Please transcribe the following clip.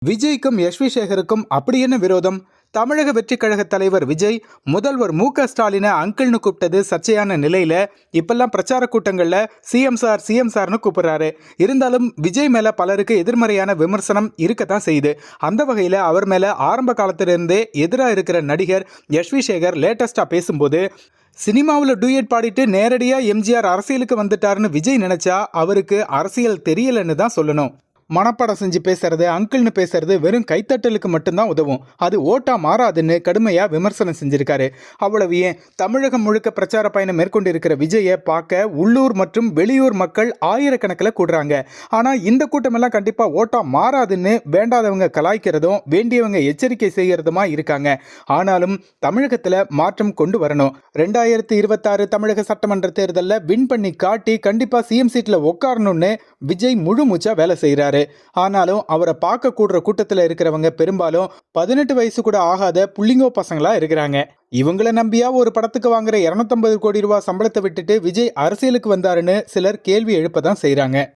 விஜய்க்கும் எஸ்.வி. சேகருக்கும் அப்படி என்ன விரோதம்? தமிழக வெற்றிக் கழக தலைவர் விஜய் முதல்வர் மு.க. ஸ்டாலினை அங்கிள்னு கூப்பிட்டது சர்ச்சையான நிலையில இப்பெல்லாம் பிரச்சார கூட்டங்கள்ல சிஎம் சார்னு கூப்பிடுறாரு. இருந்தாலும் விஜய் மேல பலருக்கு எதிர்மறையான விமர்சனம் இருக்கத்தான் செய்யுது. அந்த வகையில அவர் மேல ஆரம்ப காலத்திலிருந்தே எதிராக இருக்கிற நடிகர் எஸ்.வி. சேகர் லேட்டஸ்டா பேசும்போது, சினிமாவில் டூயட் பாடிட்டு நேரடியா எம்ஜிஆர் அரசியலுக்கு வந்துட்டாருன்னு விஜய் நினைச்சா அவருக்கு அரசியல் தெரியலன்னு தான் சொல்லணும். மனப்பாடம் செஞ்சு பேசுறது, அங்கிள்னு பேசுறது வெறும் கைத்தட்டலுக்கு மட்டும்தான் உதவும், அது ஓட்டா மாறாதுன்னு கடுமையா விமர்சனம் செஞ்சிருக்காரு. அவ்வளவு ஏன், தமிழகம் முழுக்க பிரச்சார பயணம் மேற்கொண்டு இருக்கிற விஜயை பார்க்க உள்ளூர் மற்றும் வெளியூர் மக்கள் ஆயிரக்கணக்கில் கூடுறாங்க. ஆனா இந்த கூட்டமெல்லாம் கண்டிப்பா ஓட்டா மாறாதுன்னு வேண்டாதவங்க கலாய்க்கிறதும் வேண்டியவங்க எச்சரிக்கை செய்யறதுமா இருக்காங்க. ஆனாலும் தமிழகத்துல மாற்றம் கொண்டு வரணும். 2026 தமிழக சட்டமன்ற தேர்தலில் வின் பண்ணி காட்டி கண்டிப்பா சிஎம் சீட்ல உட்காரணும்னு விஜய் முழு மூச்சா வேலை செய்யறாரு. ஆனாலும் அவரை பார்க்க கூடுற கூட்டத்தில் இருக்கிறவங்க பெரும்பாலும் 18 வயசு கூட ஆகாத புள்ளிங்கோ பசங்களா இருக்கிறாங்க. இவங்களை நம்பியா ஒரு படத்துக்கு வாங்குற 250 கோடி ரூபாய் சம்பளத்தை விட்டுட்டு விஜய் அரசியலுக்கு வந்தாருன்னு சிலர் கேள்வி எழுப்பதான் செய்யறாங்க.